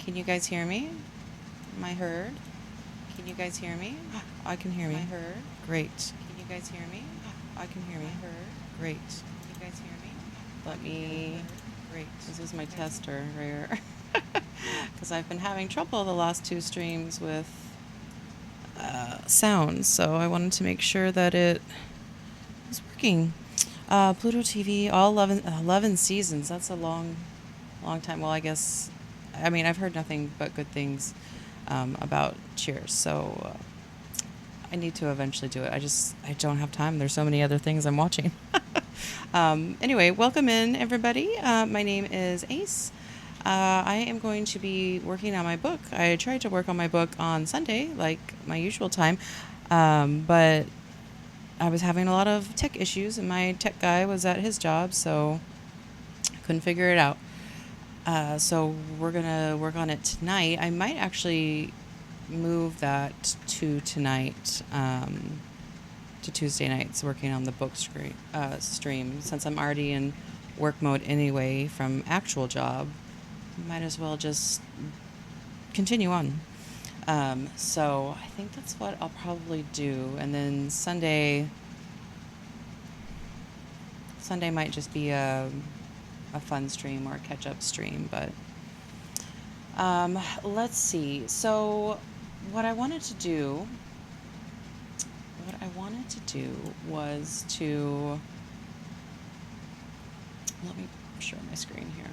Can you guys hear me? Am I heard? Can you guys hear me? I can hear me. Am I heard? Great. Can you guys hear me? I can hear me. Am I heard? Great. Can you guys hear me? Let me. Great. This is my tester right here. Because I've been having trouble the last two streams with sound, so I wanted to make sure that it was working. Pluto TV, all 11 seasons. That's a long time. Well, I guess, I mean, I've heard nothing but good things about Cheers, so I need to eventually do it. I don't have time. There's so many other things I'm watching. Anyway, welcome in, everybody. My name is Ace. I am going to be working on my book. I tried to work on my book on Sunday, like my usual time, but I was having a lot of tech issues, and my tech guy was at his job, so I couldn't figure it out. So we're going to work on it tonight. I might actually move that to tonight, to Tuesday nights, working on the book stream. Since I'm already in work mode anyway from actual job, might as well just continue on. So I think that's what I'll probably do. And then Sunday might just be a fun stream or a catch-up stream, but let's see. So what I wanted to do was to, let me share my screen here.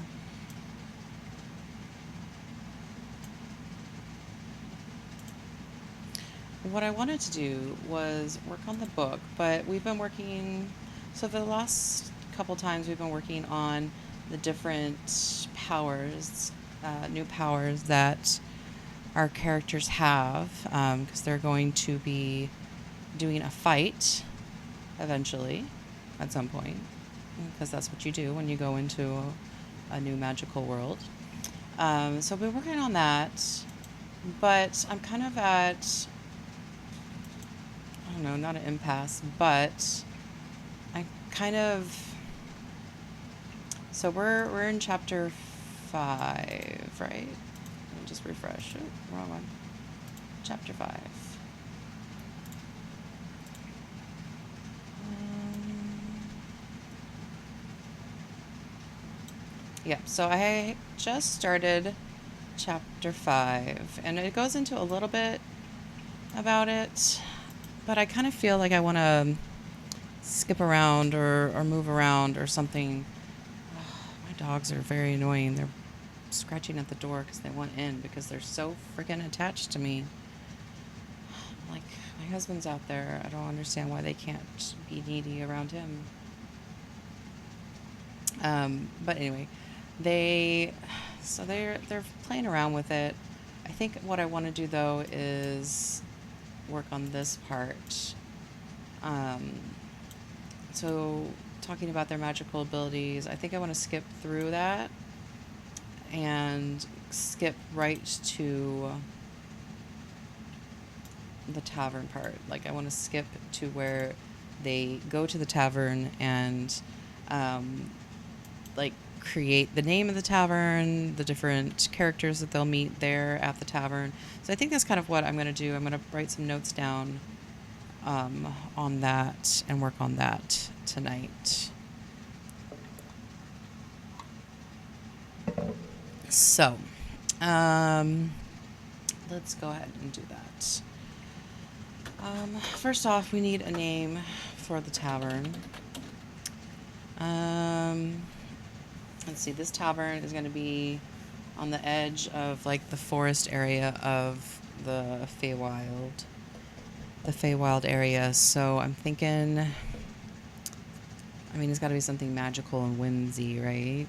What I wanted to do was work on the book, but we've been working, so for the last couple times we've been working on the different powers, new powers that our characters have, because they're going to be doing a fight eventually at some point, because that's what you do when you go into a new magical world. So we've been working on that, but I'm kind of at, I don't know, not an impasse, but I kind of, so we're in chapter 5, right? Let me just refresh. Oh, wrong one. Chapter 5. Yeah, so I just started chapter 5, and it goes into a little bit about it, but I kind of feel like I want to skip around or move around or something. My dogs are very annoying. They're scratching at the door because they want in, because they're so freaking attached to me. Like, my husband's out there. I don't understand why they can't be needy around him. But anyway, they're playing around with it. I think what I want to do though is work on this part. So talking about their magical abilities, I think I want to skip through that and skip right to the tavern part. Like, I want to skip to where they go to the tavern and like create the name of the tavern, the different characters that they'll meet there at the tavern. So I think that's kind of what I'm going to do. I'm going to write some notes down on that and work on that tonight. So let's go ahead and do that. First off, we need a name for the tavern. Let's see, this tavern is going to be on the edge of like the forest area of the Feywild. The Feywild area. So I'm thinking, I mean, it's got to be something magical and whimsy, right?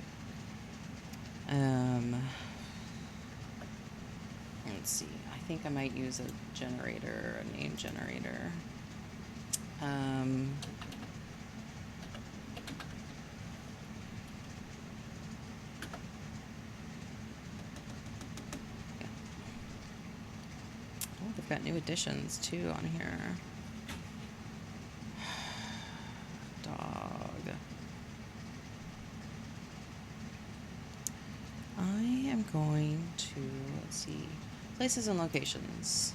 Let's see. I think I might use a generator, a name generator. Oh, they've got new additions too on here. Dog. I am am going to, let's see, places and locations.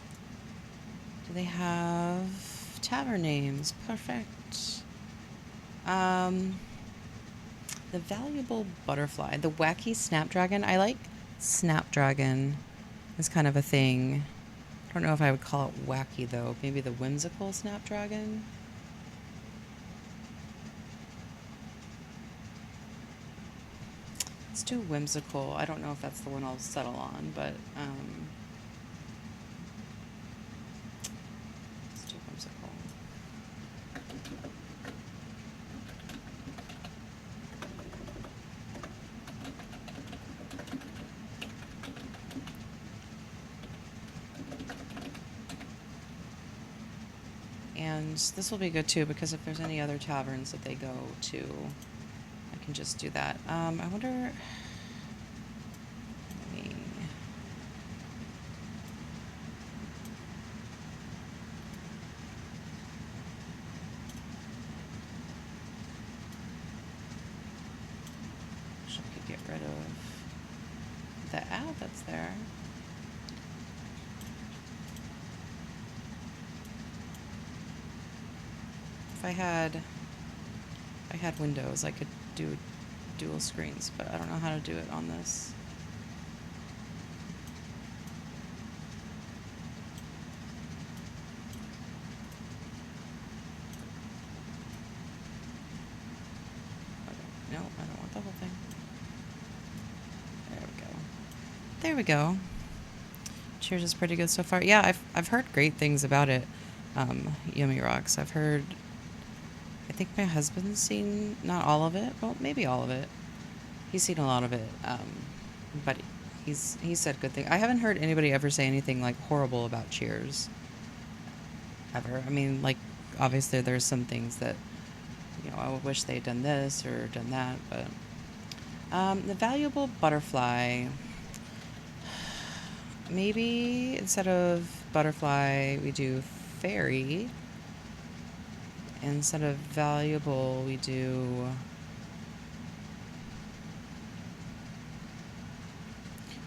Do they have tavern names? Perfect. The valuable butterfly, the wacky snapdragon. I like snapdragon as kind of a thing. I don't know if I would call it wacky though. Maybe the whimsical snapdragon. Let's do whimsical. I don't know if that's the one I'll settle on, but let's do whimsical. And this will be good too, because if there's any other taverns that they go to, I can just do that. I wonder. Wish I could get rid of the ad that's there. If I had Windows, I could do dual screens, but I don't know how to do it on this. No, I don't want the whole thing. There we go. There we go. Cheers is pretty good so far. Yeah, I've heard great things about it. Yummy Rocks. I've heard. I think my husband's seen not all of it. Well, maybe all of it. He's seen a lot of it. But he said good things. I haven't heard anybody ever say anything like horrible about Cheers. Ever. I mean, like obviously there's some things that I would wish they'd done this or done that, but the valuable butterfly. Maybe instead of butterfly, we do fairy. Instead of valuable, we do.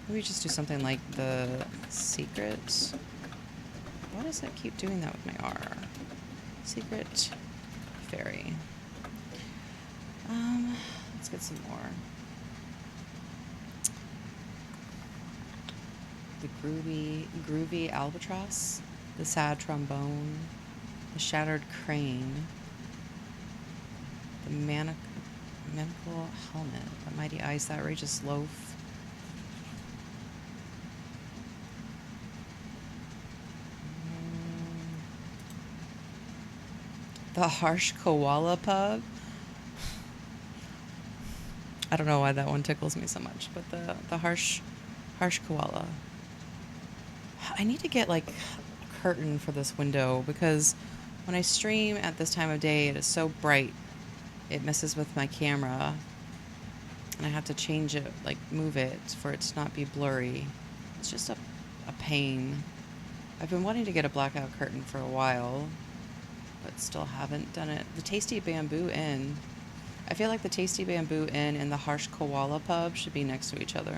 Maybe just do something like the secret. Why does it keep doing that with my R? Secret fairy. Let's get some more. The groovy albatross, the sad trombone, the shattered crane, the maniacal helmet, the mighty ice, the outrageous loaf, the harsh koala pub. I don't know why that one tickles me so much, but the harsh koala. I need to get like a curtain for this window, because when I stream at this time of day, it is so bright. It messes with my camera, and I have to change it, like move it for it to not be blurry. It's just a pain. I've been wanting to get a blackout curtain for a while, but still haven't done it. The Tasty Bamboo Inn. I feel like the Tasty Bamboo Inn and the Harsh Koala Pub should be next to each other.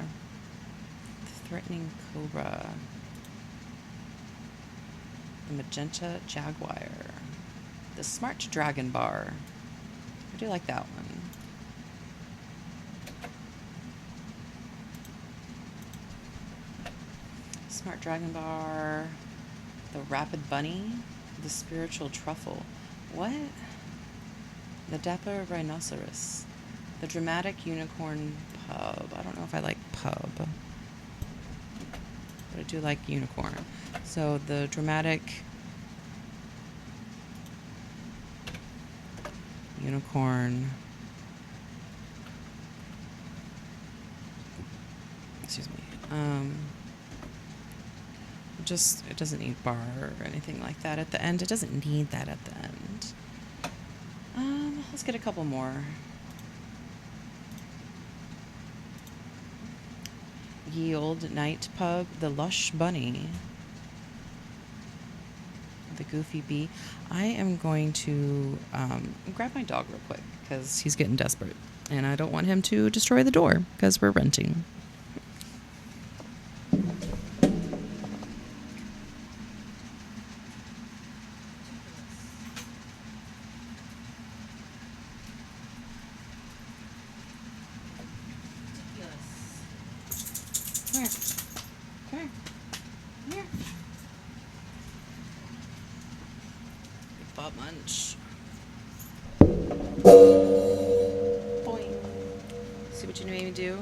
The Threatening Cobra. The Magenta Jaguar. The Smart Dragon Bar. I do like that one. Smart Dragon Bar. The Rapid Bunny. The Spiritual Truffle. What? The Dapper Rhinoceros. The Dramatic Unicorn Pub. I don't know if I like pub, but I do like unicorn. So the Dramatic Unicorn. Excuse me. Just, it doesn't need bar or anything like that at the end. It doesn't need that at the end. Let's get a couple more. Ye Old Night Pub, the Lush Bunny, the Goofy Bee. I am going to grab my dog real quick because he's getting desperate, and I don't want him to destroy the door because we're renting. munch. Boing. See what you made me do?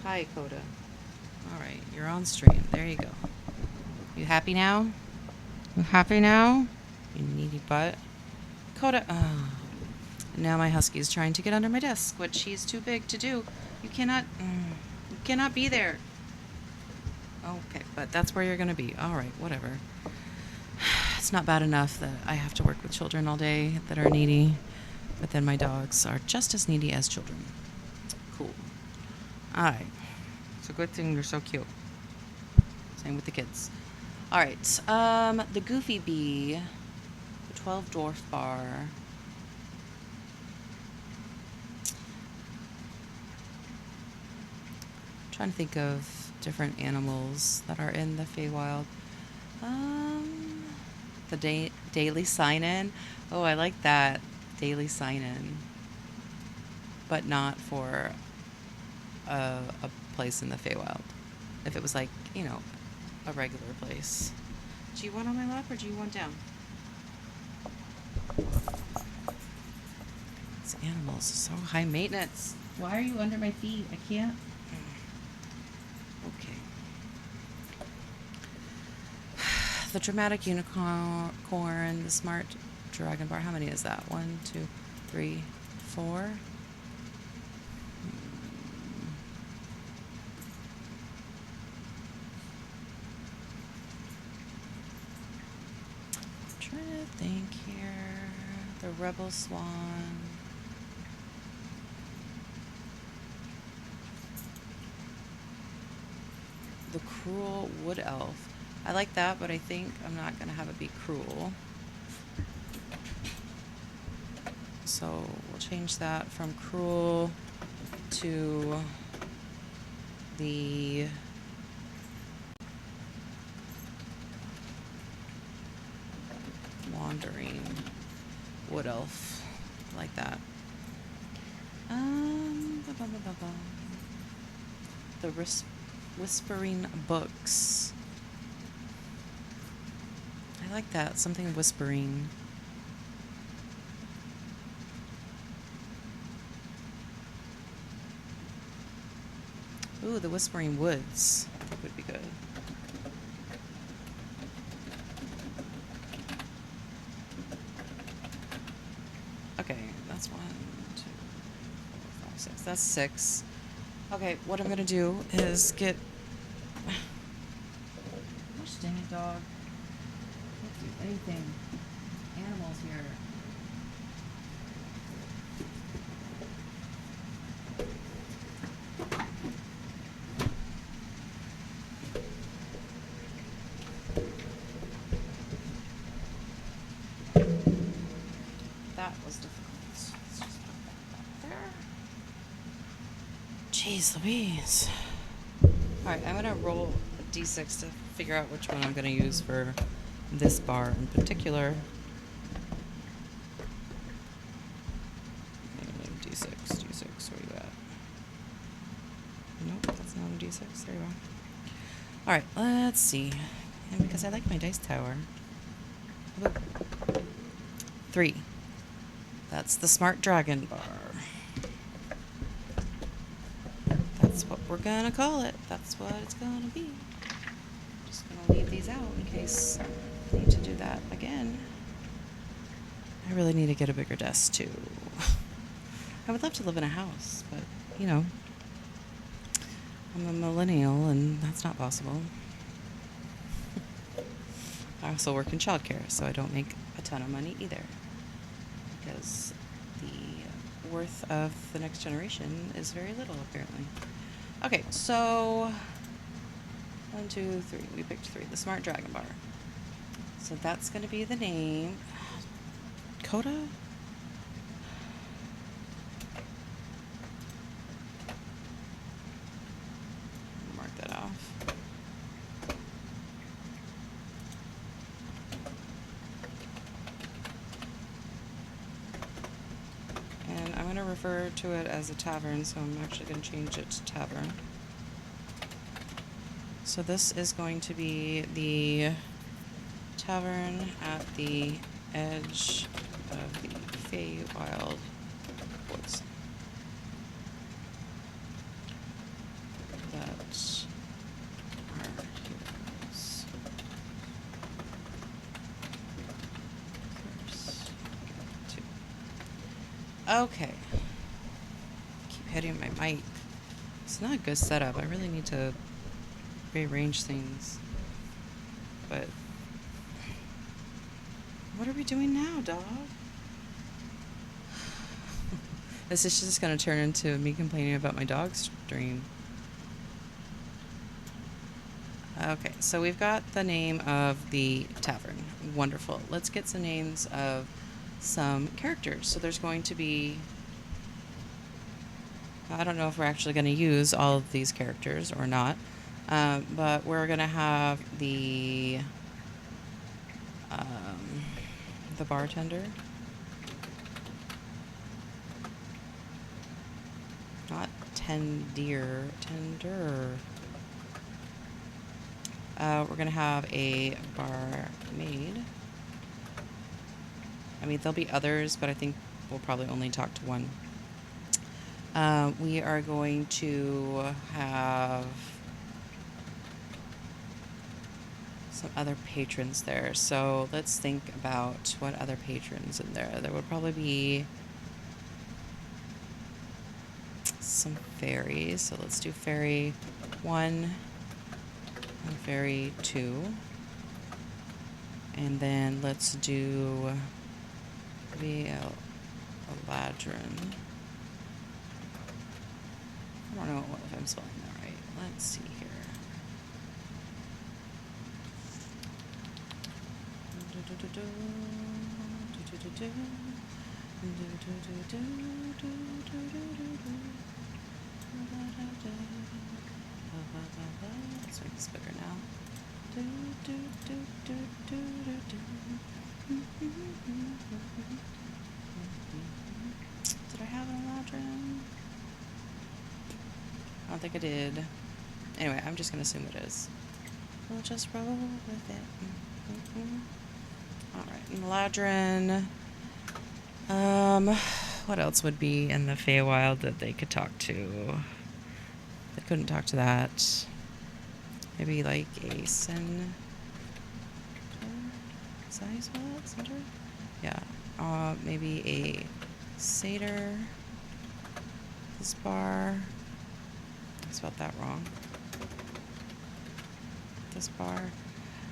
Hi, Coda. Alright, you're on stream. There you go. You happy now? You happy now? You needy butt. Coda. Oh. Now my husky is trying to get under my desk, which he's too big to do. You cannot. You cannot be there. Okay, but that's where you're going to be. Alright, whatever. It's not bad enough that I have to work with children all day that are needy, but then my dogs are just as needy as children. Cool. Alright. It's a good thing you're so cute. Same with the kids. Alright. The Goofy Bee. The 12 Dwarf Bar. Trying to think of different animals that are in the Feywild. The daily sign-in. Oh, I like that. Daily sign-in. But not for a place in the Feywild. If it was like, you know, a regular place. Do you want on my lap or do you want down? These animals are so high maintenance. Why are you under my feet? I can't. Okay. The dramatic unicorn, the smart dragon bar. How many is that? 1, 2, 3, 4. Trying to think here. The rebel swan. The cruel wood elf. I like that, but I think I'm not going to have it be cruel. So we'll change that from cruel to the wandering wood elf. I like that. The whispering books. I like that. Something whispering. Ooh, the whispering woods. I think would be good. Okay, that's 1, 2, 4, 5, 6. That's 6. Okay, what I'm gonna do is get. Gosh dang it, dog. Can't do anything. Animals here. That was difficult. Let's just put that there. Jeez Louise. Alright, I'm gonna roll a d6 to figure out which one I'm gonna use for this bar in particular. D6, where you at? Nope, that's not a d6. There you are. Alright, let's see. And because I like my dice tower. Ooh. 3. That's the smart dragon bar. That's what we're gonna call it. That's what it's gonna be. Just gonna leave these out in case I need to do that again. I really need to get a bigger desk too. I would love to live in a house, but you know, I'm a millennial and that's not possible. I also work in childcare, so I don't make a ton of money either. Because the worth of the next generation is very little, apparently. Okay, so 1, 2, 3. We picked 3. The smart dragon bar. So that's going to be the name. Coda? Mark that off. And I'm going to refer to it as a tavern, so I'm actually going to change it to tavern. So this is going to be the tavern at the edge of the Feywild woods. That our heroes first to. Okay. Keep hitting my mic. It's not a good setup. I really need to rearrange things. But what are we doing now, dog? This is just going to turn into me complaining about my dog's stream. Okay, so we've got the name of the tavern. Wonderful. Let's get some names of some characters. So there's going to be... I don't know if we're actually going to use all of these characters or not. But we're going to have the bartender. Not tender. We're going to have a barmaid. I mean, there'll be others, but I think we'll probably only talk to one. We are going to have some other patrons there. So let's think about what other patrons in there. There would probably be some fairies. So let's do fairy 1 and fairy 2. And then let's do maybe a ladron. I don't know if I'm spelling that right. Let's see here. Let's make this bigger now. Did I have an Eladrin? I don't think I did. Anyway, I'm just going to assume it is. We'll just roll with it. Alright, Eladrin. What else would be in the Feywild that they could talk to? They couldn't talk to that. Maybe like a Sin. Is that how you spell it? Center? Yeah. Maybe a Satyr. This bar. I spelled that wrong. This bar.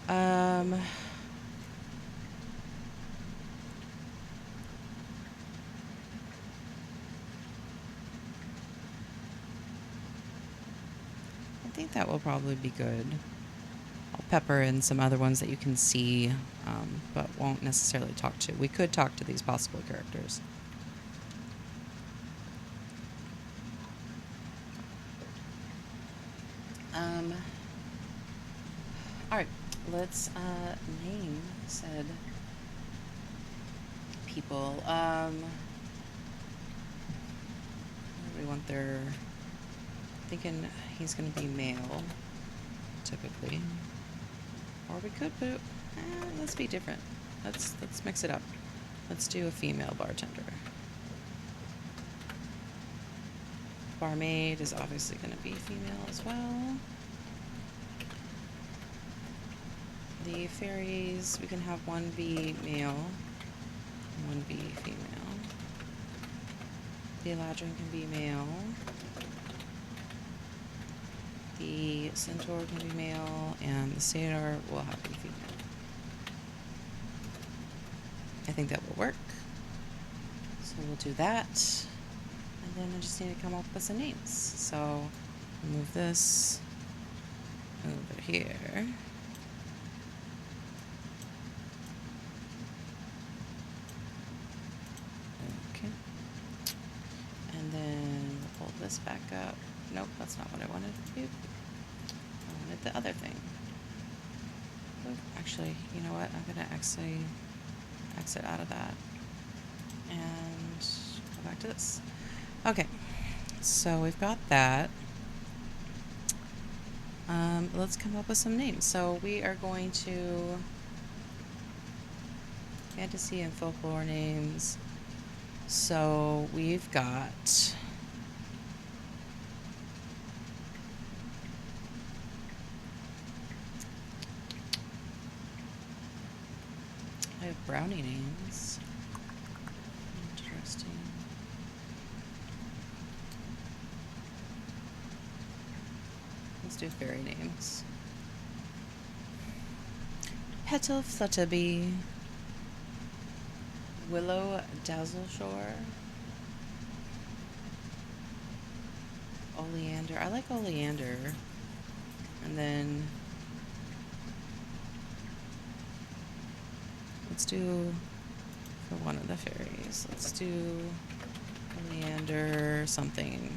I think that will probably be good. I'll pepper in some other ones that you can see, but won't necessarily talk to. We could talk to these possible characters. Alright, let's name said people. What do we want their... Thinking he's going to be male, typically. Or we could put... let's be different. Let's mix it up. Let's do a female bartender. Barmaid is obviously going to be female as well. The fairies, we can have one be male, one be female. The Eladrin can be male. The centaur can be male, and the satyr will have to be female. I think that will work. So we'll do that. And then I just need to come up with some names. So move this over here. Okay. And then we'll pull this back up. Nope, that's not what I wanted to do. I wanted the other thing. Oh, actually, you know what? I'm going to actually exit out of that and go back to this. Okay, so we've got that. Let's come up with some names. So we are going to fantasy and folklore names. So we've got I have brownie names. Interesting. Let's do fairy names. Petal Flutterbee. Willow Dazzleshore. Oleander. I like Oleander. And then let's do for one of the fairies. Let's do Oleander something.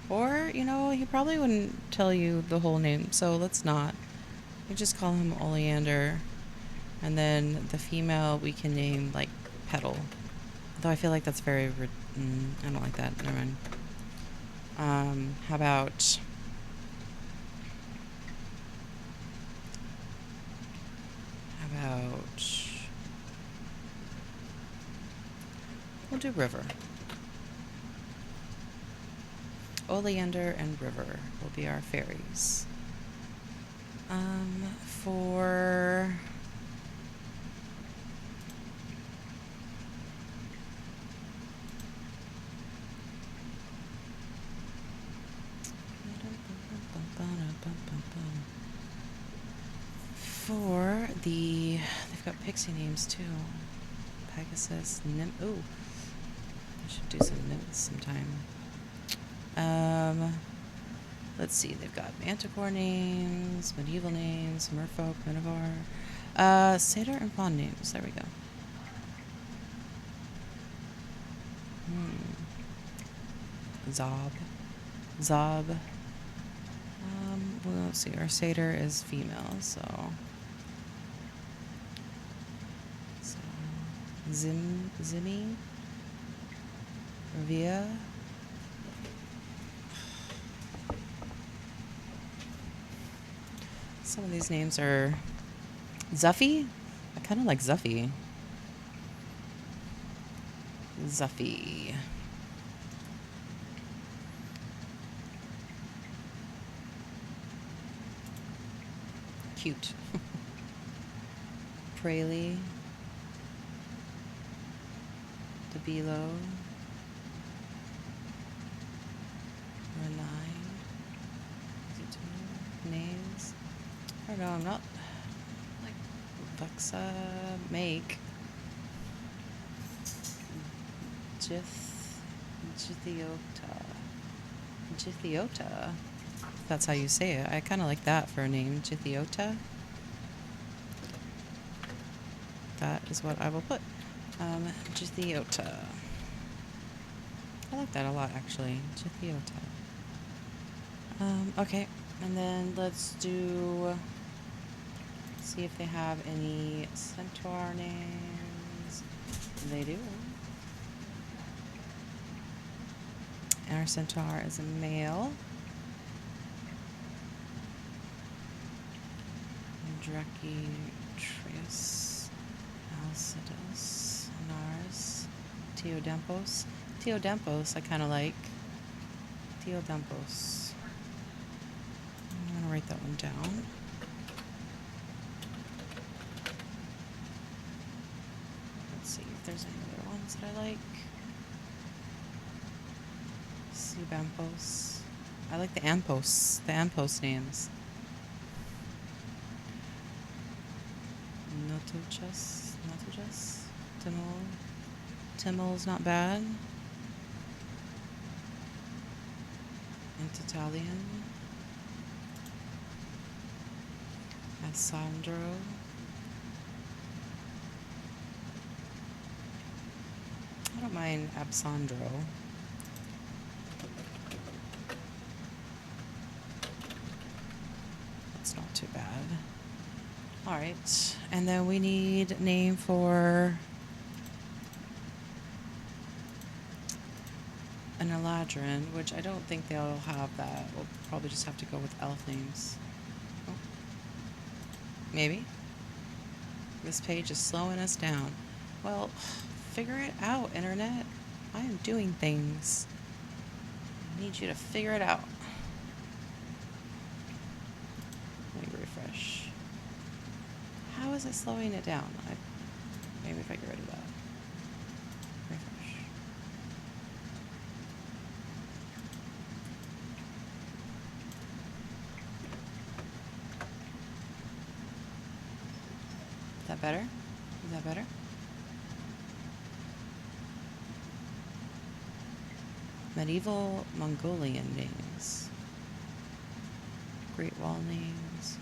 Or, you know, he probably wouldn't tell you the whole name, so let's not. We just call him Oleander. And then the female we can name like Petal. Though I feel like that's very I don't like that. Never mind. How about we'll do River. Oleander and River will be our fairies. For they've got pixie names too. Pegasus, ooh, I should do some nymphs sometime. Let's see, they've got manticore names, medieval names, merfolk, minovar, satyr and fawn names. There we go. Zob. Well, let's see, our satyr is female, so Zimmy, Ravia. Some of these names are Zuffy. I kind of like Zuffy. Cute. Praley. Debilo. Renine. Names. I don't know, I'm not like Vexa, Make. Jithiota. That's how you say it. I kind of like that for a name, Jithiota. That is what I will put. Jithiota. I like that a lot, actually. Jithiota. Okay, and then let's see if they have any centaur names. They do. And our centaur is a male. Dracitrius, Alcidas, Nars, Teodempos. Teodempos I kind of like. Teodempos. I'm going to write that one down. Let's see if there's any other ones that I like. Subampos. I like the Ampos names. Notochus, Timol's not bad. Antitalian. Asandro. I don't mind Absandro. That's not too bad. All right, and then we need a name for an Eladrin, which I don't think they'll have that. We'll probably just have to go with elf names. Maybe. This page is slowing us down. Well, figure it out, internet. I am doing things. I need you to figure it out. Let me refresh. How is it slowing it down? Maybe if I get rid of that. Refresh. Is that better? Is that better? Medieval Mongolian names. Great Wall names.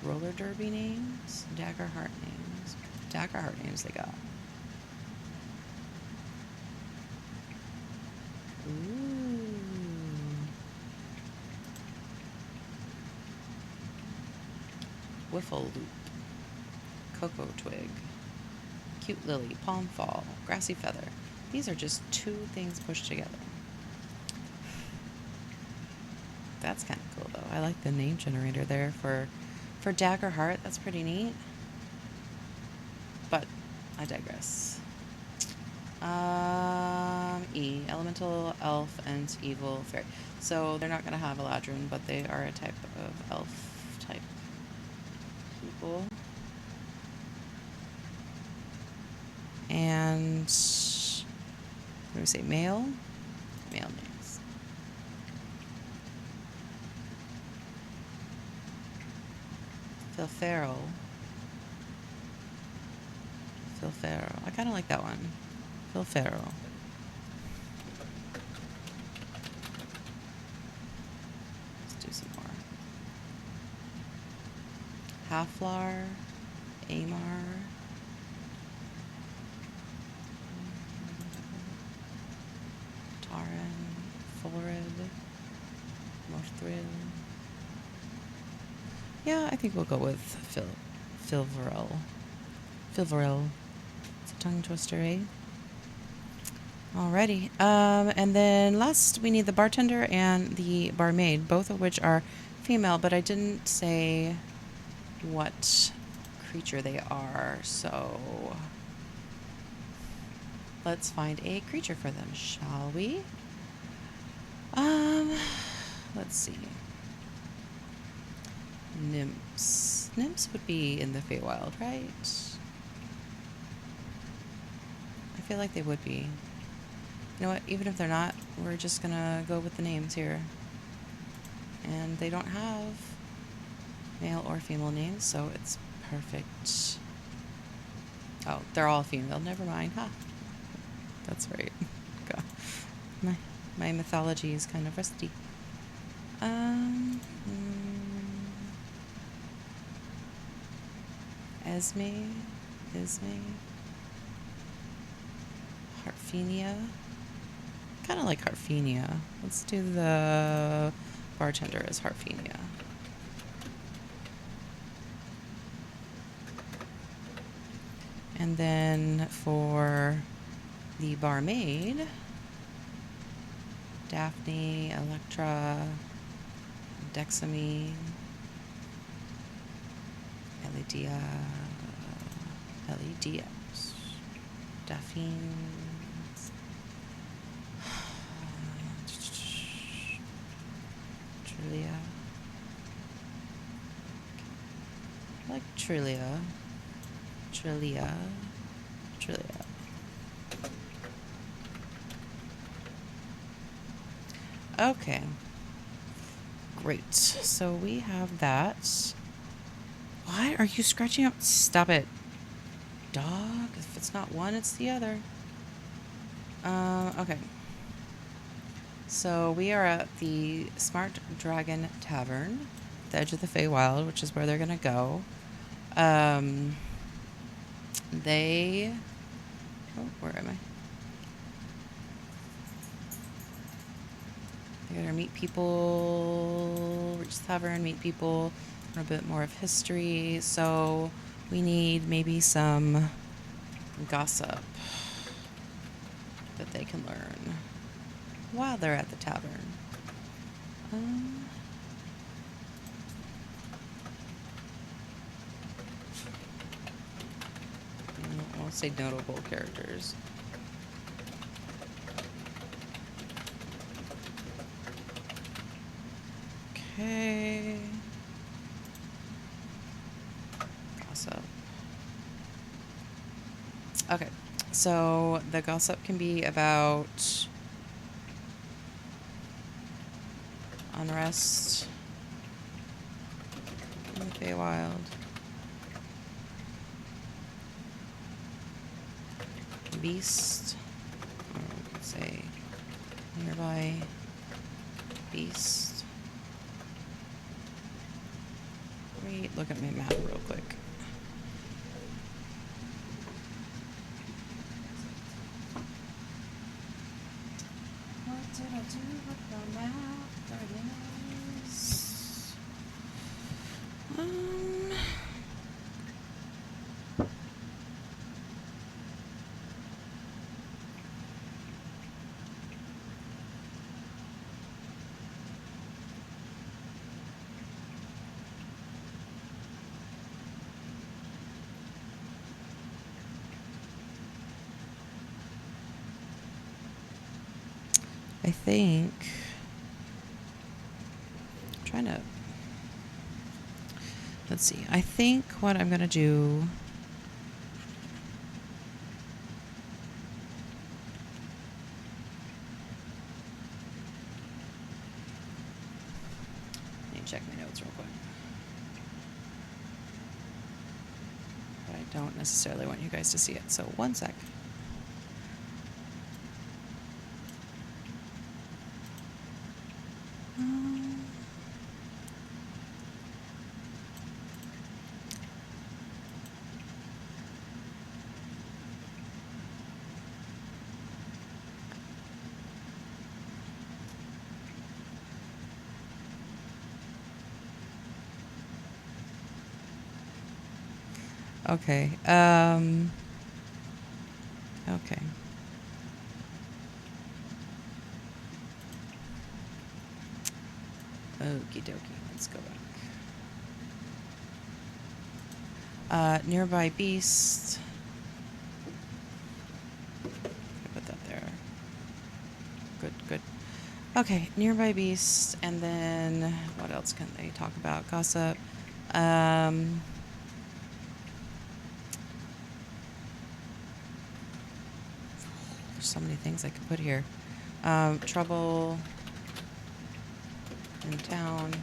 Roller derby names. Dagger heart names. Dagger heart names they got. Ooh. Wiffle loop. Cocoa twig. Cute lily. Palm fall. Grassy feather. These are just 2 things pushed together. That's kind of cool, though. I like the name generator there for Dagger Heart. That's pretty neat. But I digress. E. Elemental, elf, and evil fairy. So they're not going to have Eladrin, but they are a type of elf type people. And what do we say? Male? Male names. Philpharo. I kind of like that one. Philpharo. Let's do some more. Halflar. Amar. Taran. Fulred. Morthril. Yeah, I think we'll go with Philvarel. It's a tongue twister, eh? Alrighty. And then last we need the bartender and the barmaid, both of which are female, but I didn't say what creature they are, so let's find a creature for them, shall we? Let's see. Nymphs. Nymphs would be in the Feywild, right? I feel like they would be. You know what? Even if they're not, we're just gonna go with the names here. And they don't have male or female names, so it's perfect. Oh, they're all female. Never mind. Huh. That's right. God. My mythology is kind of rusty. Esme. Harfenia. Kind of like Harfenia. Let's do the bartender as Harfenia. And then for the barmaid, Daphne, Electra, Dexamine, Elidias, Daphne, Trilia. I like Trilia. Okay. Great. So we have that. What? Are you scratching up? Stop it. Dog? If it's not one, it's the other. Okay. So we are at the Smart Dragon Tavern, the edge of the Feywild, which is where they're going to go. Where am I? They gotta meet people, reach the tavern, meet people, learn a bit more of history. So we need maybe some gossip that they can learn while they're at the tavern. I'll say notable characters. Okay. Gossip. Okay, so the gossip can be about unrest in the Feywild, beast, or we could say nearby beast. Wait, look at my map real quick. What did I do with the map? There it is. I think I'm trying to, let's see. I think what I'm gonna do, let me check my notes real quick. But I don't necessarily want you guys to see it, so one sec. Okay. Okay. Okie dokie. Let's go back. Nearby beast. Put that there. Good, good. Okay, nearby beast, and then what else can they talk about? Gossip. There's so many things I could put here. Trouble in town.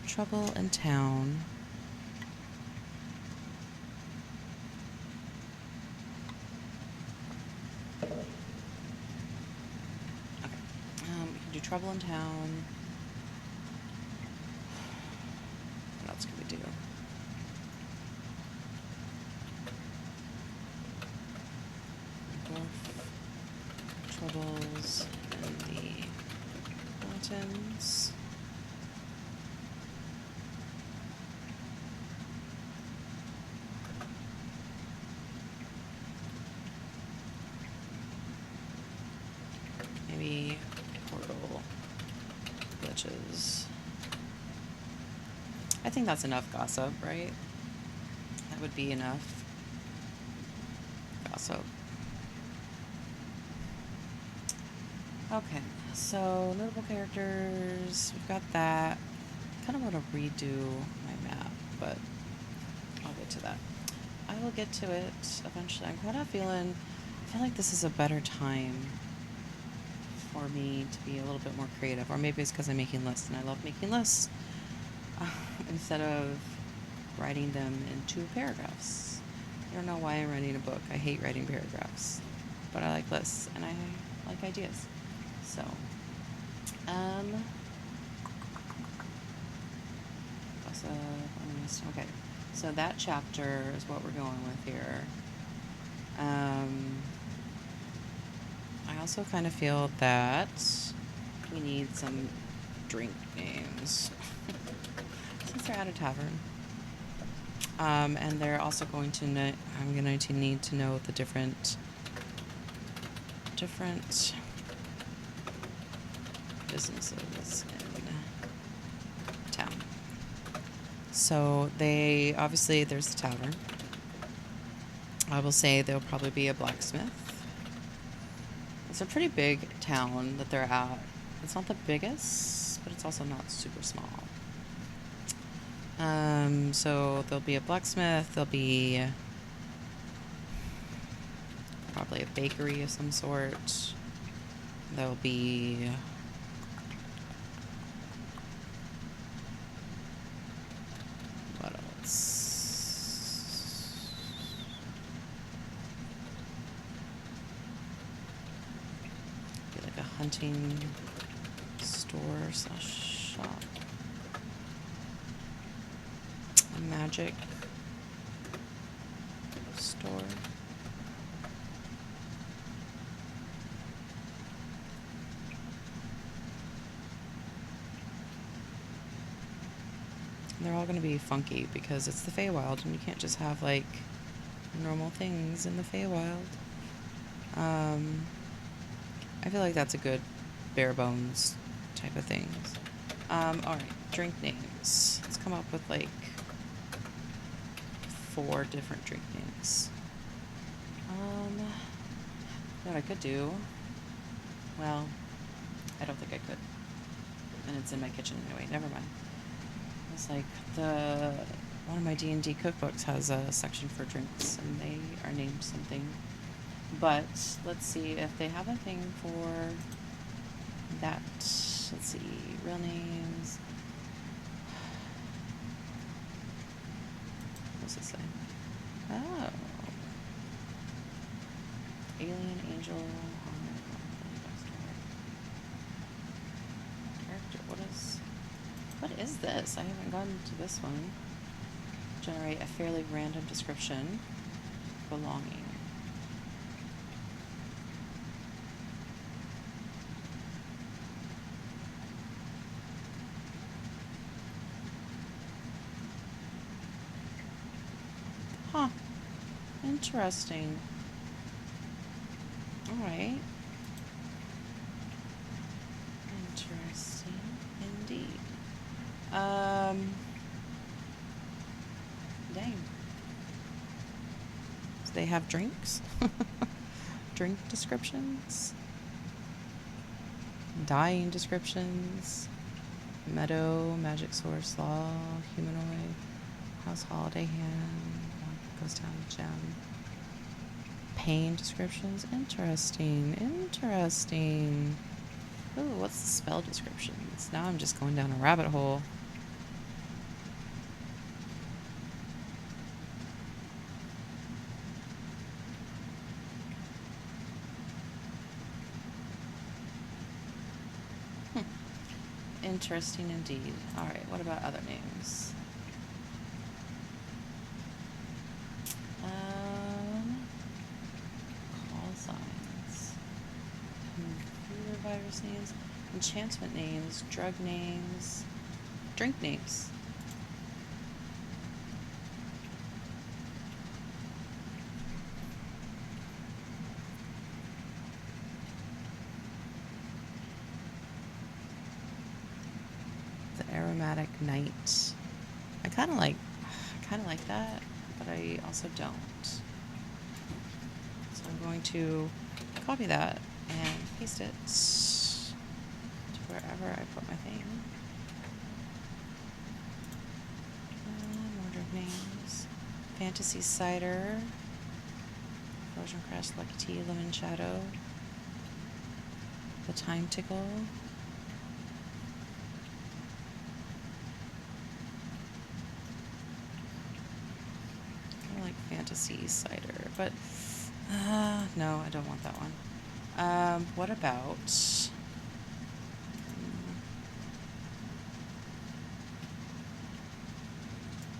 Trouble in town. Okay. We can do trouble in town. What else can we do? Troubles in the mountains. Maybe portal glitches. I think that's enough gossip, right? That would be enough gossip. Okay, so notable characters, we've got that. Kind of want to redo my map, but I'll get to that. I will get to it eventually. I'm kind of I feel like this is a better time for me to be a little bit more creative, or maybe it's because I'm making lists and I love making lists instead of writing them into paragraphs. I don't know why I'm writing a book. I hate writing paragraphs, but I like lists and I like ideas. So, okay. So that chapter is what we're going with here. I also kind of feel that we need some drink names since they're at a tavern. And they're also going to I'm going to need to know the different businesses in town. So they obviously there's the tavern. I will say there'll probably be a blacksmith. It's a pretty big town that they're at. It's not the biggest, but it's also not super small. So there'll be a blacksmith. There'll be probably a bakery of some sort. There'll be what else? Be like a hunting store slash shop. A magic store. They're all going to be funky because it's the Feywild, and you can't just have like normal things in the Feywild. I feel like that's a good bare bones type of things. All right, drink names. Let's come up with like 4 different drink names. What I could do? Well, I don't think I could, and it's in my kitchen anyway. Never mind. It's like one of my D&D cookbooks has a section for drinks, and they are named something. But let's see if they have a thing for that. Let's see, real names. What's it say? Oh, alien, angel, character. What is this? I haven't gotten to this one. Generate a fairly random description. Belonging. Huh. Interesting. Alright. Interesting indeed. Dang. Do they have drinks? Drink descriptions? Dying descriptions? Meadow, magic source, law, humanoid, house holiday hand, goes down to gem. Pain descriptions? Interesting. Interesting. Ooh, what's the spell descriptions? Now I'm just going down a rabbit hole. Interesting indeed. Alright, what about other names? Call signs. Computer virus names. Enchantment names. Drug names. Drink names. Aromatic night. I kind of like that, but I also don't. So I'm going to copy that and paste it to wherever I put my thing. More drink names. Fantasy cider. Frozen Crest, Lucky Tea, Lemon Shadow. The Time Tickle. Fantasy cider, but no, I don't want that one. What about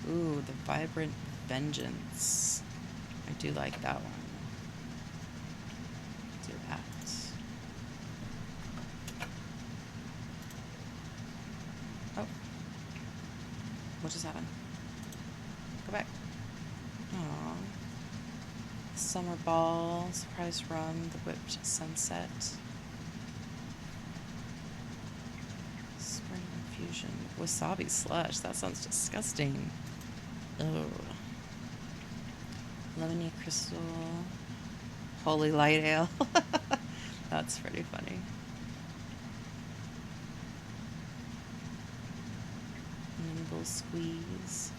ooh, the Vibrant Vengeance. I do like that one. Do that. Oh, what just happened? Go back. Aww. Summer Ball, Surprise Rum, The Whipped Sunset. infusion. Wasabi slush. That sounds disgusting. Oh. Lemony crystal. Holy light ale. That's pretty funny. Nimble squeeze.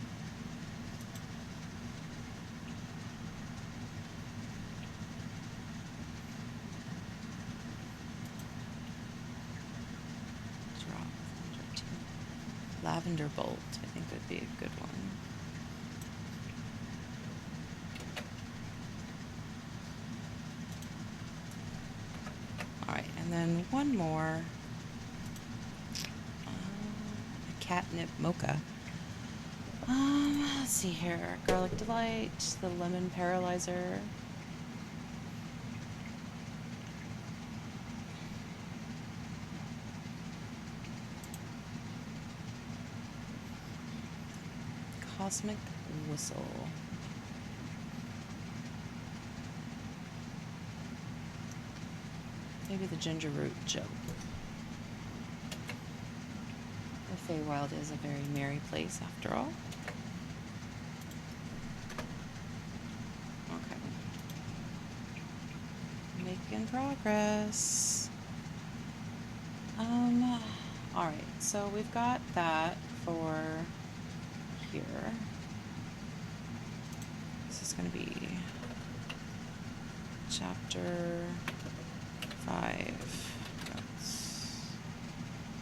Drop. Lavender bolt, I think would be a good one. Alright, and then one more. A catnip mocha. Let's see here. Garlic delight, the lemon paralyzer. Cosmic whistle. Maybe the ginger root gel. The Feywild is a very merry place after all. Okay. Making progress. Alright, so we've got that for here. This is going to be chapter 5.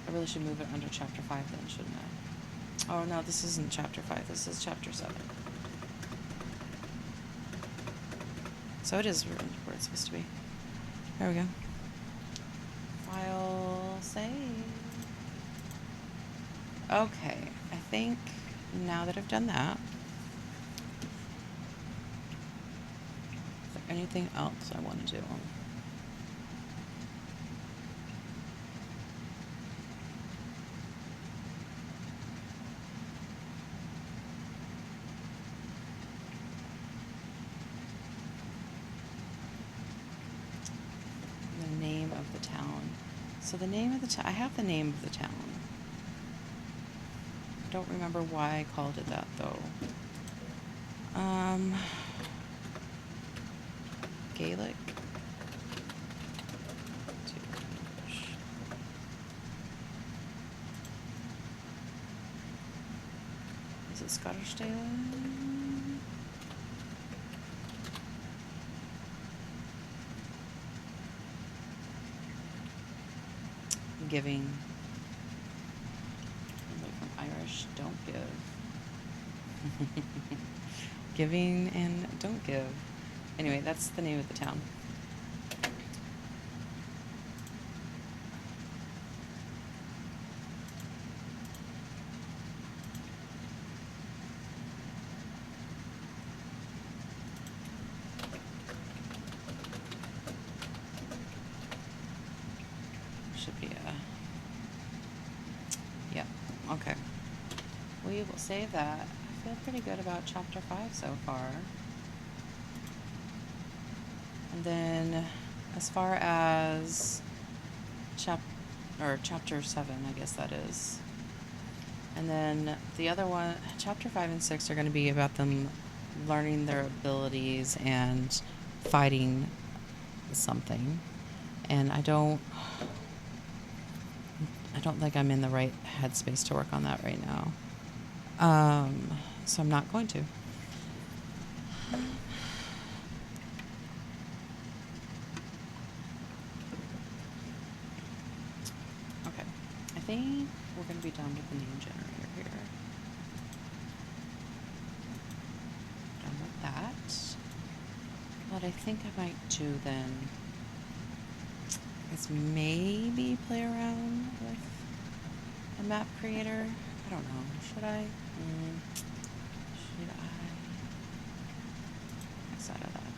I really should move it under chapter 5 then, shouldn't I? Oh no, this isn't chapter 5, this is chapter 7. So it is where it's supposed to be. There we go. File save. Okay, I think now that I've done that, is there anything else I want to do? The name of the town. So the name of the town, I have the name of the town. I don't remember why I called it that though. Gaelic. Is it Scottish Gaelic? Giving. Anybody from Irish? Don't give. Giving and don't give. Anyway, that's the name of the town. Should be a... Yep, okay. We will save that. I feel pretty good about chapter 5 so far. And then as far as chapter 7, I guess that is. And then the other one, chapter 5 and 6 are going to be about them learning their abilities and fighting something. And I don't think I'm in the right headspace to work on that right now. So I'm not going to. Okay. I think we're going to be done with the name generator here. Done with that. What I think I might do then is maybe play around with a map creator. I don't know. Should I? Should I? X out of that.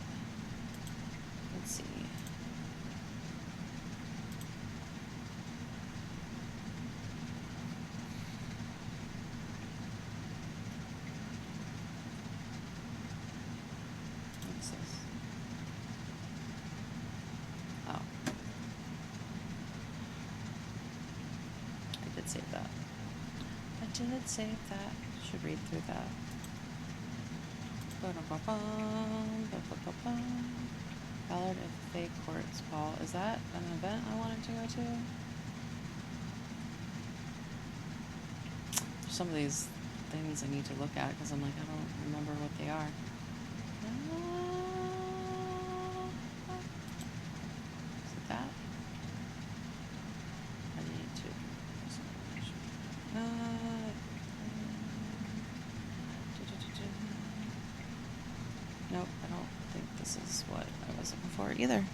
Let's see. What's this? Oh. I did save that. did save that. Should read through that. Ballard of Fake Quartz Ball. Is that an event I wanted to go to? Some of these things I need to look at because I'm like, I don't remember what they are. Is it that? I need to. Nope, I don't think this is what I was looking for either.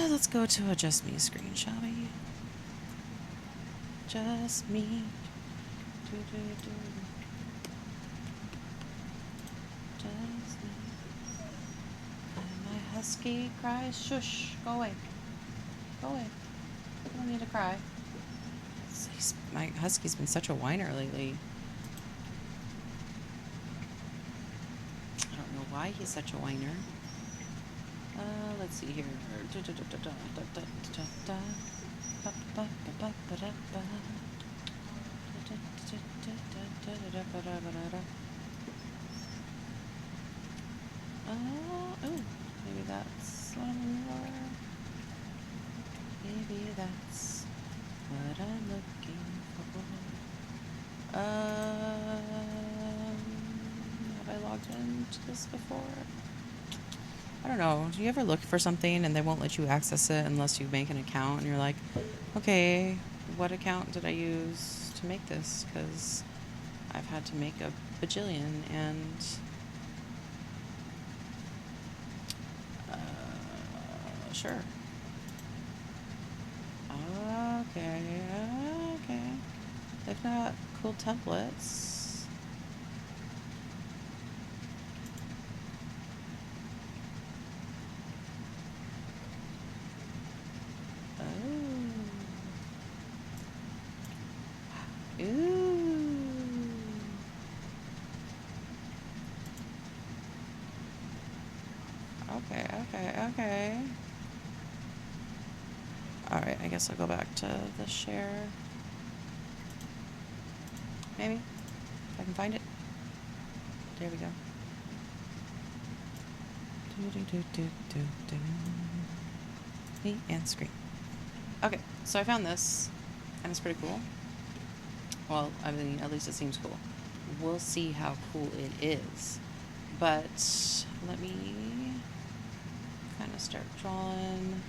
Let's go to a Just Me screen, shall we? Just me. Just me. And my husky cries, shush, go away. Go away. I don't need to cry. My husky's been such a whiner lately. I don't know why he's such a whiner. Let's see here. Oh, maybe that's what I'm for. Maybe that's what I'm looking for. Have I logged into this before? I don't know. Do you ever look for something and they won't let you access it unless you make an account and you're like, okay, what account did I use to make this? Because I've had to make a bajillion and sure. Okay. They've got cool templates. Oh. Ooh. Okay. Alright, I guess I'll go back to the share. Maybe. If I can find it. There we go. Me and screen. Okay, so I found this, and it's pretty cool. Well, I mean, at least it seems cool. We'll see how cool it is. But let me kind of start drawing.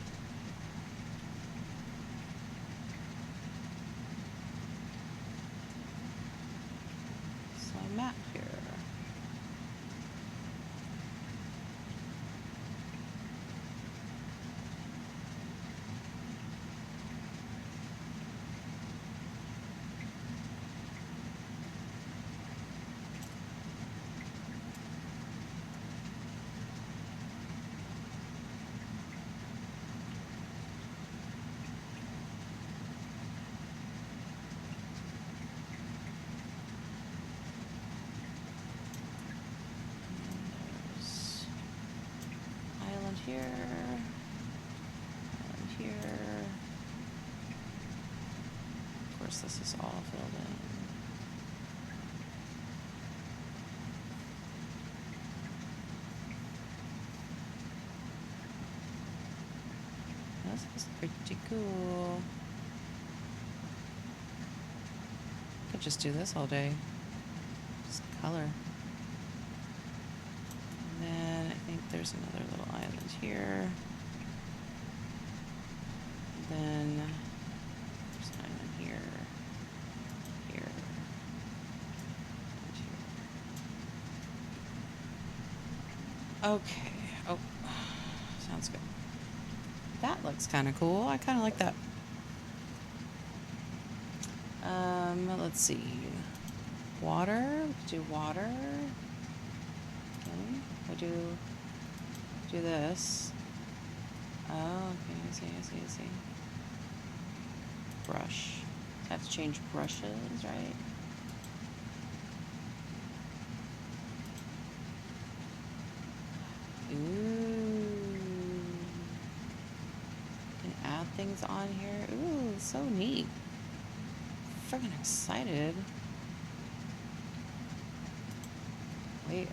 Map here. Here, and here. Of course, this is all filled in. This is pretty cool. Could just do this all day. Just color. There's another little island here. Then there's an island here, and here. Okay. Oh, sounds good. That looks kind of cool. I kind of like that. Let's see. Water. We could do water. Okay. We do this. Oh, okay, I see. Brush. I have to change brushes, right? Ooh. Can add things on here. Ooh, so neat. freaking excited. Wait,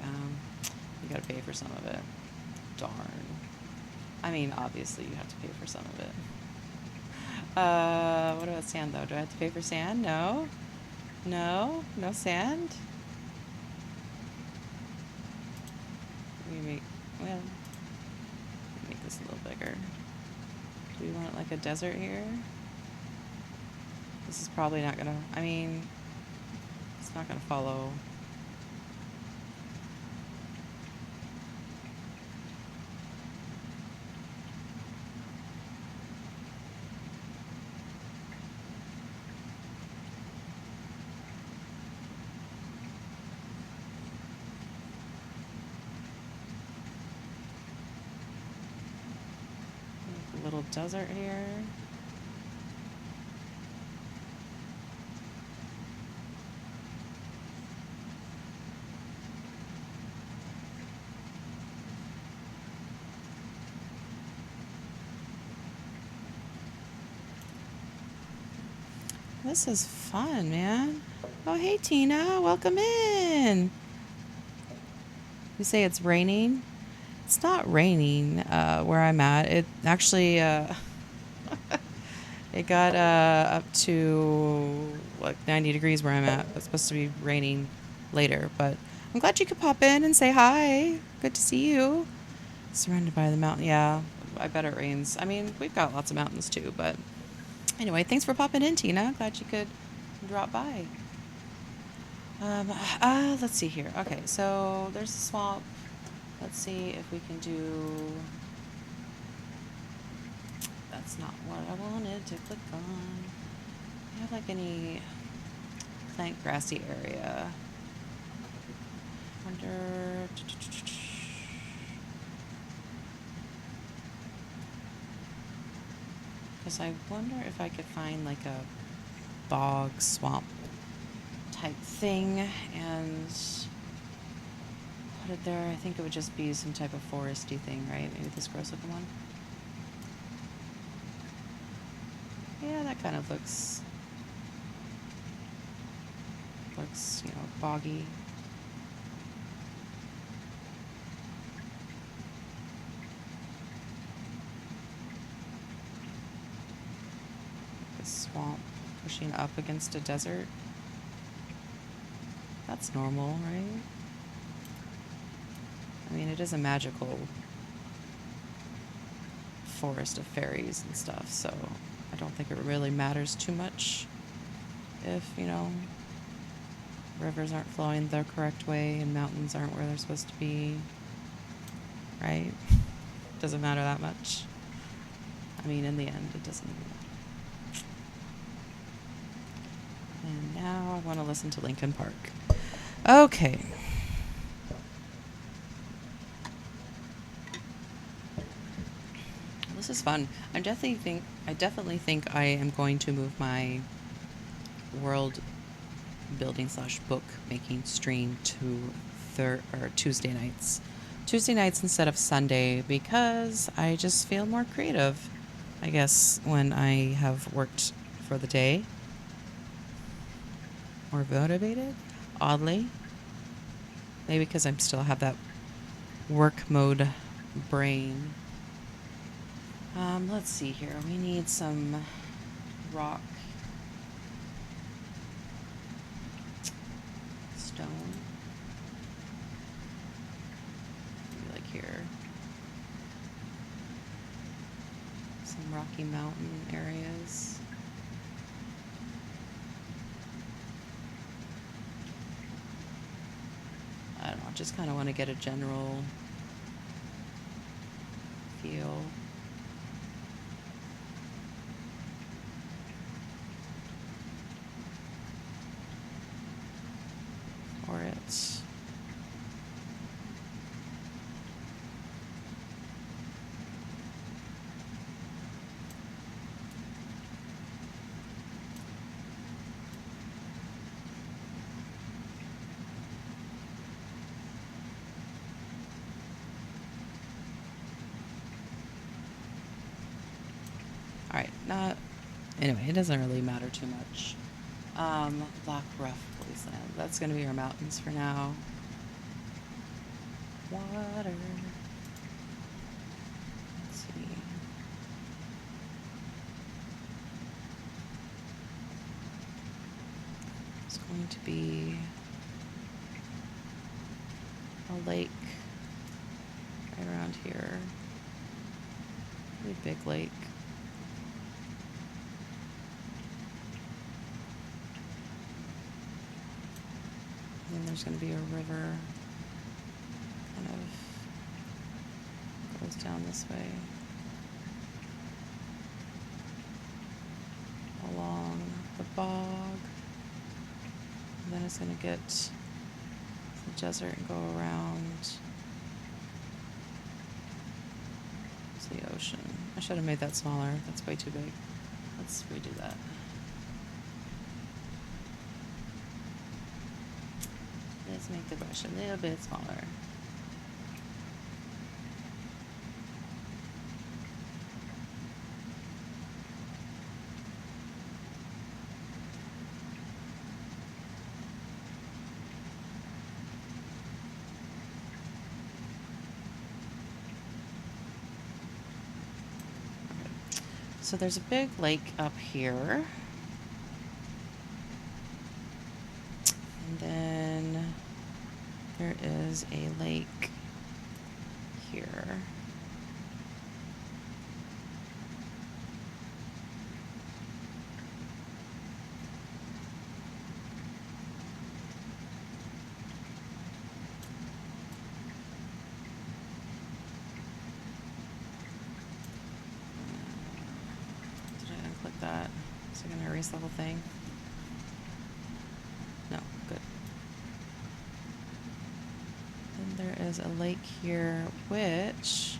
you gotta pay for some of it. Darn. I mean, obviously you have to pay for some of it. What about sand though? Do I have to pay for sand? No? No? No sand? We make, well, make this a little bigger. Do we want like a desert here? This is probably not gonna, I mean, it's not gonna follow. A little desert here. This is fun, man. Oh, hey, Tina. Welcome in. You say it's raining? It's not raining where I'm at. It actually, it got up to like 90 degrees where I'm at. It's supposed to be raining later, but I'm glad you could pop in and say hi. Good to see you. Surrounded by the mountain. Yeah, I bet it rains. I mean, we've got lots of mountains too, but anyway, thanks for popping in, Tina. Glad you could drop by. Let's see here. Okay, so there's a swamp. Let's see if we can do... That's not what I wanted to click on. Do you have like any plant grassy area? Wonder... Because I wonder if I could find like a bog swamp type thing and put it there. I think it would just be some type of foresty thing, right? Maybe this gross looking one. Yeah, that kind of looks, you know, boggy. A swamp pushing up against a desert. That's normal, right? I mean, it is a magical forest of fairies and stuff, so I don't think it really matters too much if, you know, rivers aren't flowing the correct way and mountains aren't where they're supposed to be, right? Doesn't matter that much. I mean, in the end, it doesn't matter. And now I want to listen to Linkin Park. Okay. This is fun. I definitely think I am going to move my world building / book making stream to Tuesday nights. Tuesday nights instead of Sunday because I just feel more creative, I guess, when I have worked for the day. More motivated, oddly. Maybe because I still have that work mode brain. Let's see here. We need some rock, stone. Maybe like here. Some Rocky Mountain areas. I don't know, just kind of want to get a general feel. For it. Alright, anyway, it doesn't really matter too much. Black Rough Wasteland. That's gonna be our mountains for now. Water. Let's see. It's going to be a lake right around here. Pretty big lake. And then there's going to be a river kind of goes down this way along the bog. And then it's going to get to the desert and go around to the ocean. I should have made that smaller. That's way too big. Let's redo that. Let's make the brush a little bit smaller. So there's a big lake up here. And then there is a lake here. That. Is it going to erase the whole thing? No, good. Then there is a lake here, which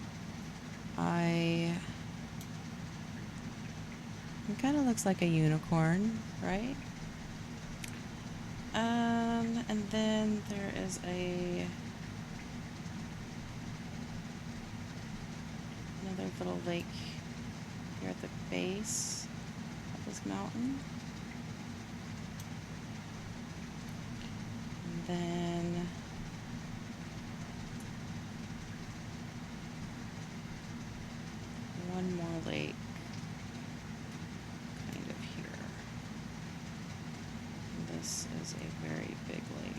it kind of looks like a unicorn, right? And then there is another little lake here at the base this mountain. And then one more lake kind of here. And this is a very big lake.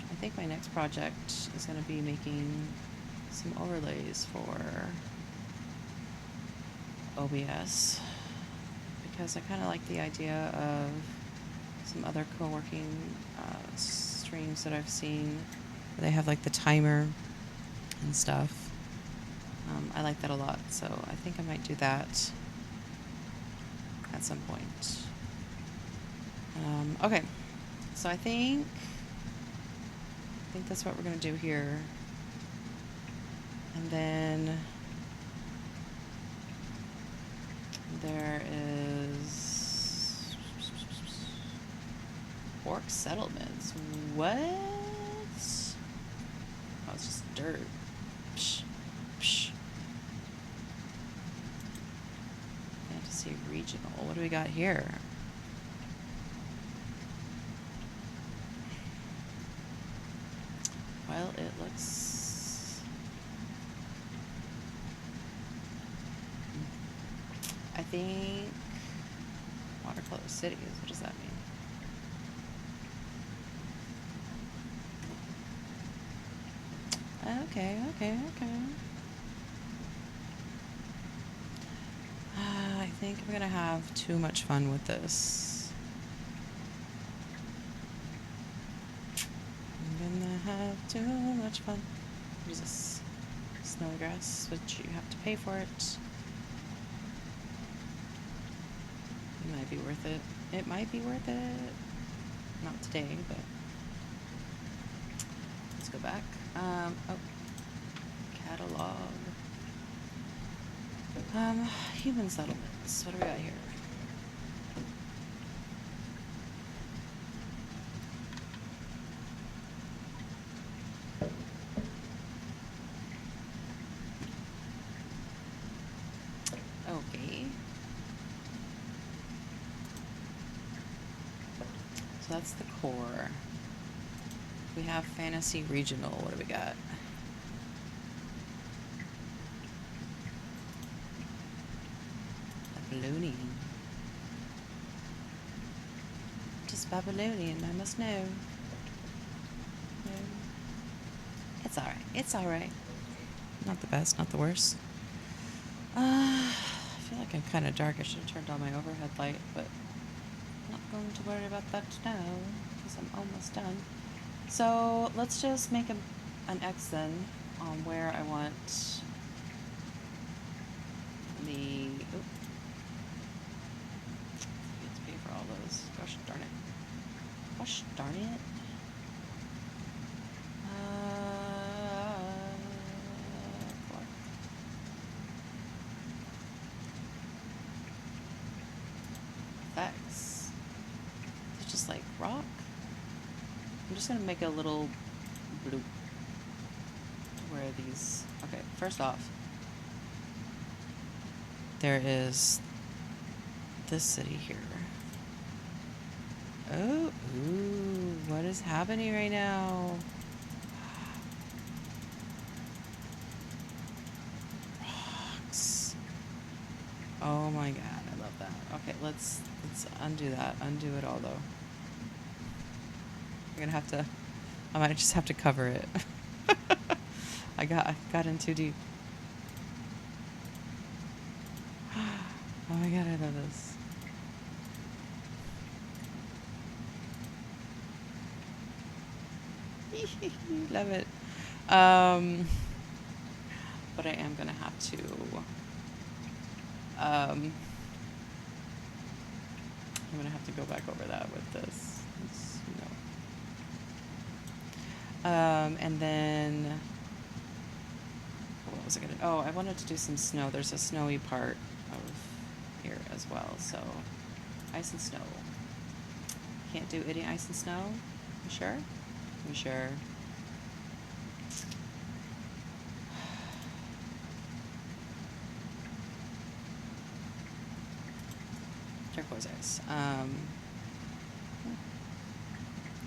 I think my next project is going to be making some overlays for OBS because I kind of like the idea of some other co-working streams that I've seen where they have like the timer and stuff. I like that a lot, so I think I might do that at some point. Okay, so I think that's what we're going to do here. And then there is orc settlements. What? Oh, it's just dirt. Psh, psh. Fantasy regional. What do we got here? Well, it looks... I think... Watercolor cities, what does that mean? Okay. I think I'm gonna have too much fun with this. I'm gonna have too much fun. What is this? Snowy grass, which you have to pay for it. It might be worth it. It might be worth it. Not today, but let's go back. Oh, catalog. Human settlement. So what do we got here? Okay. So that's the core. We have fantasy regional. What do we got? Babylonian. Just Babylonian, I must know. No. It's alright. It's alright. Not the best, not the worst. I feel like I'm kind of dark. I should have turned on my overhead light, but not going to worry about that now because I'm almost done. So let's just make an X then on where I want the. Oh, let's pay for all those. Gosh darn it. Gosh darn it. Four. Effects. It's just like rock. I'm just gonna make a little bloop where these. Okay, first off, there is this city here. Oh, ooh, what is happening right now? Rocks. Oh my god, I love that. Okay, let's undo that. Undo it all though. We're gonna have to. I might just have to cover it. I got in too deep. Oh my god, I love this. Love it. But I am gonna have to. I'm gonna have to go back over that with this. It's, and then what was I gonna? Oh, I wanted to do some snow. There's a snowy part of here as well. So ice and snow. Can't do any ice and snow. You sure? You sure? Turquoise ice.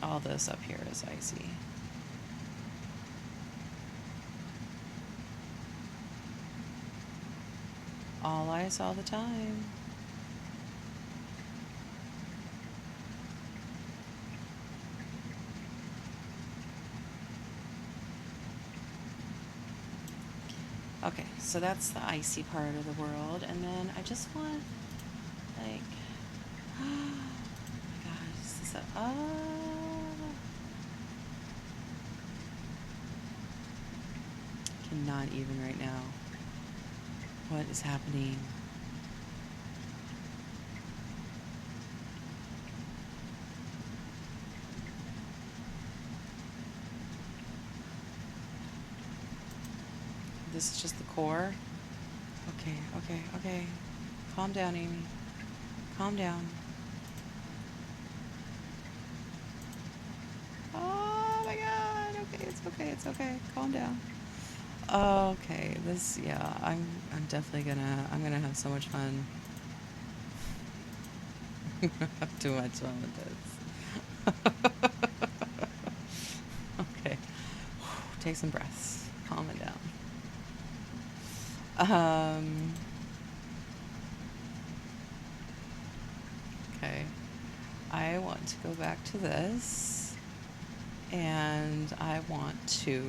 All this up here is icy. All ice all the time. Okay, so that's the icy part of the world, and then I just want, like, oh my god, is this cannot even right now. What is happening? This is just the core. Okay. Calm down, Amy. Calm down. Oh my god. It's okay. Calm down. Okay, I'm definitely I'm gonna have so much fun. I'm gonna have too much fun with this. Okay. Take some breaths. Calm it down. Okay. I want to go back to this. And I want to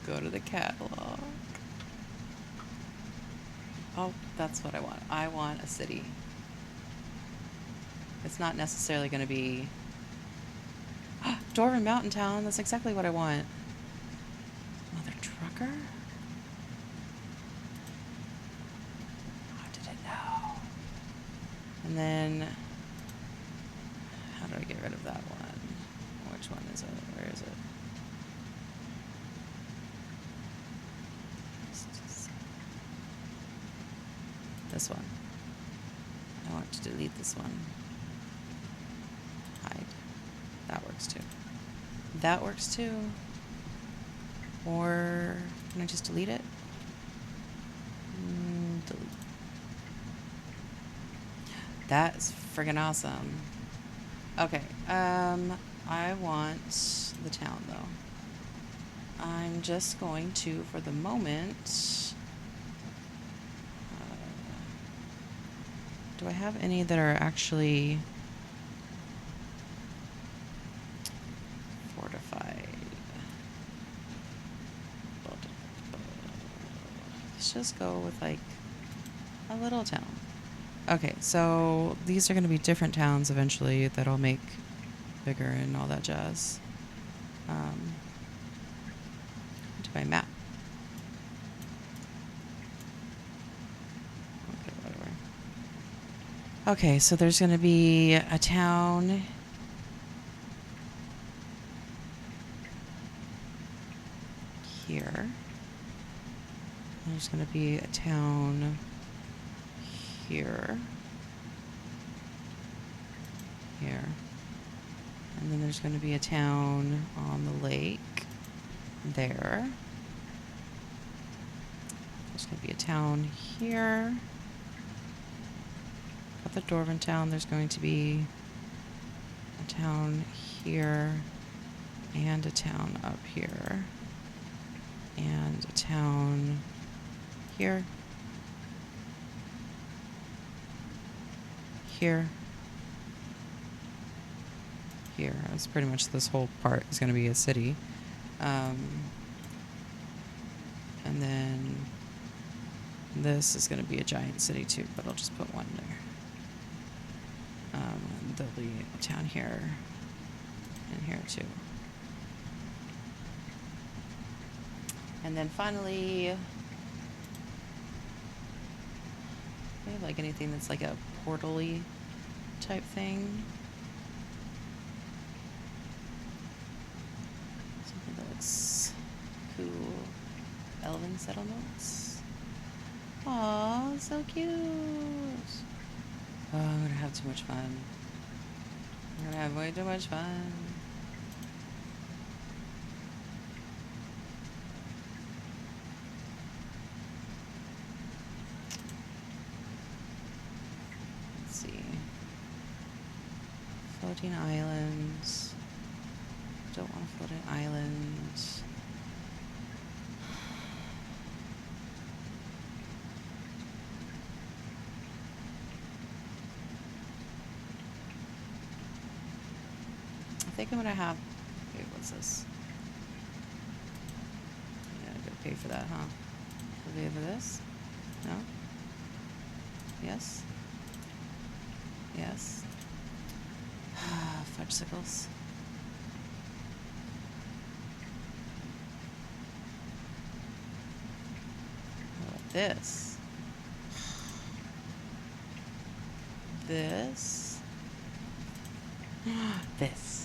go to the catalog. Oh, that's what I want. I want a city. It's not necessarily going to be Dwarven Mountain Town. That's exactly what I want. Mother trucker? How did it know? And then, how do I get rid of that one? Which one is it? Where is it? This one. I want to delete this one. Hide. That works too. That works too. Or can I just delete it? Delete. That is friggin' awesome. Okay, I want the town though. I'm just going to, for the moment, do I have any that are actually fortified? Let's just go with like a little town. Okay, so these are going to be different towns eventually that I'll make bigger and all that jazz. To my map. Okay, whatever. Okay, so there's going to be a town here. There's going to be a town here. Here. And then there's going to be a town on the lake there. There's going to be a town here. Got the Dwarven town. There's going to be a town here and a town up here. And a town here. Here. Here. That's pretty much this whole part is going to be a city. And then this is going to be a giant city too, but I'll just put one there. There'll be a town here and here too. And then finally, we have like anything that's like a portal-y type thing. Something that looks cool. Elven settlements. Aw, so cute. Oh, I'm gonna have too much fun. I'm gonna have way too much fun. Let's see. Floating islands. Don't want a floating island. I think I'm gonna have. Wait, what's this? Yeah, I gotta pay for that, huh? Do we have this? No? Yes? Yes? Fudgesicles. How about this? This? This.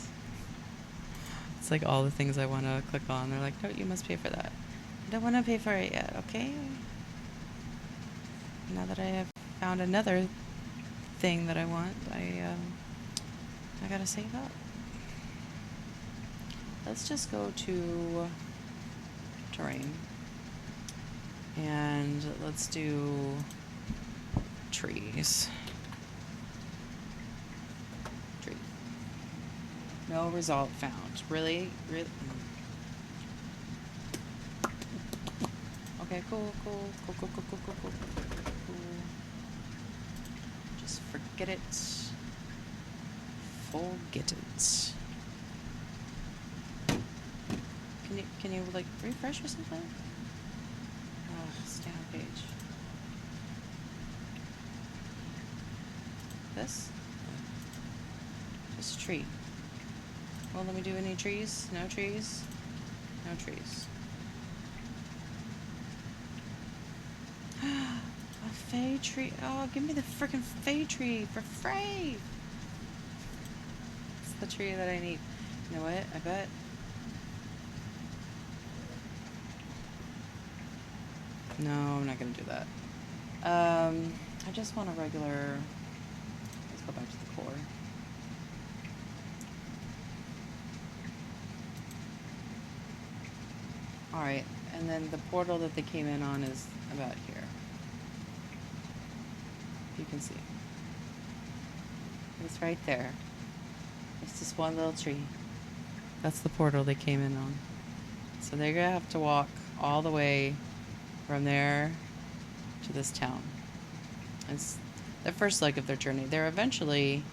It's like all the things I want to click on. They're like, no, you must pay for that. I don't want to pay for it yet, okay? Now that I have found another thing that I want, I gotta save up. Let's just go to terrain. And let's do trees. No result found. Really? Really? Okay, cool. Just forget it. Forget it. Can you like refresh or something? Stay on page. This? Just a tree. Well, let me do any trees? No trees? No trees. A fey tree. Oh, give me the frickin' fey tree for free! It's the tree that I need. You know what? I bet. No, I'm not gonna do that. I just want a regular. Let's go back to the core. All right, and then the portal that they came in on is about here. You can see. It's right there. It's just one little tree. That's the portal they came in on. So they're gonna have to walk all the way from there to this town. It's the first leg of their journey. They're eventually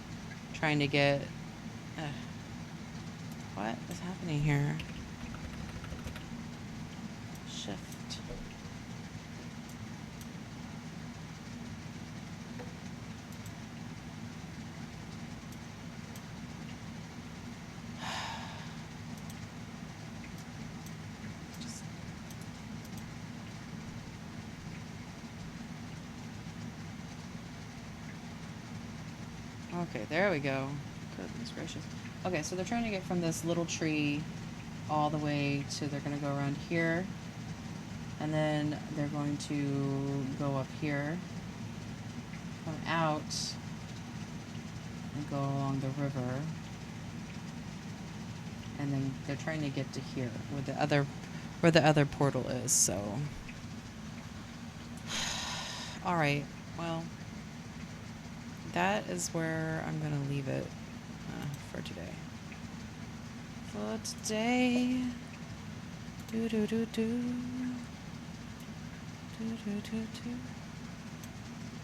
trying to get. Uh, what is happening here? Shift. Just okay, there we go. Goodness gracious. Okay, so they're trying to get from this little tree all the way to, they're going to go around here, and then they're going to go up here, come out, and go along the river, and then they're trying to get to here where the other portal is. So all right, well, that is where I'm gonna leave it for today. Do do do do. Do do do do.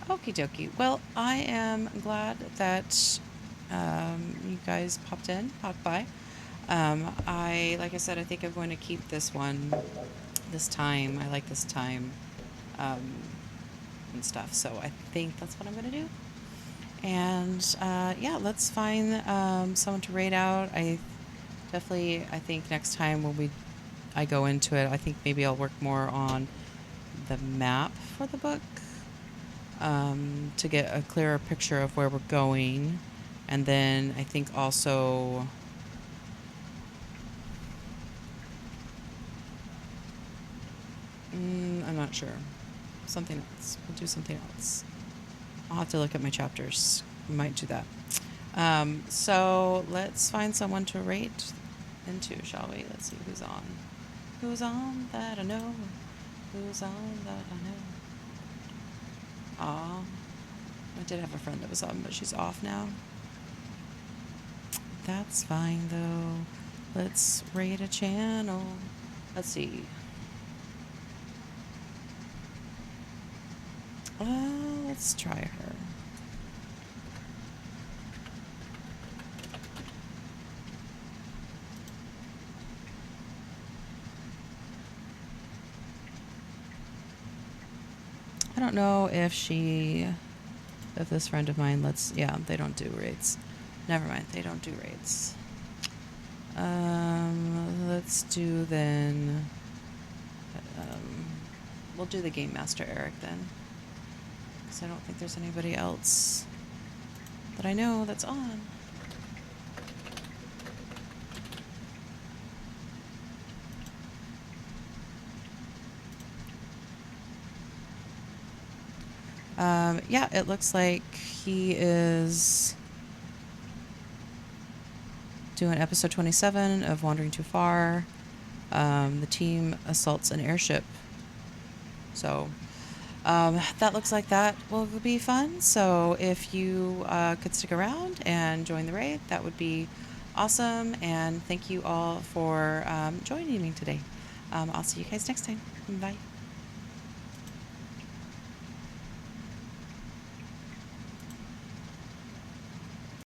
Okie dokie. Well, I am glad that you guys popped by. Like I said, I think I'm going to keep this one this time. I like this time and stuff. So I think that's what I'm going to do. And yeah, let's find someone to raid out. I think next time when I go into it, I think maybe I'll work more on the map for the book to get a clearer picture of where we're going. And then I think also I'm not sure. Something else. We'll do something else. I'll have to look at my chapters. We might do that. So let's find someone to rate into, shall we? Let's see who's on. Who's on that I know? Who's on that I know? Aw. I did have a friend that was on, but she's off now. That's fine, though. Let's rate a channel. Let's see. Let's try her. I don't know if this friend of mine yeah, they don't do rates. Never mind, they don't do rates. Let's do then, we'll do the Game Master Eric then. Because I don't think there's anybody else that I know that's on. Yeah, it looks like he is doing episode 27 of Wandering Too Far. The team assaults an airship. So that looks like that will be fun. So if you could stick around and join the raid, that would be awesome. And thank you all for joining me today. I'll see you guys next time. Bye.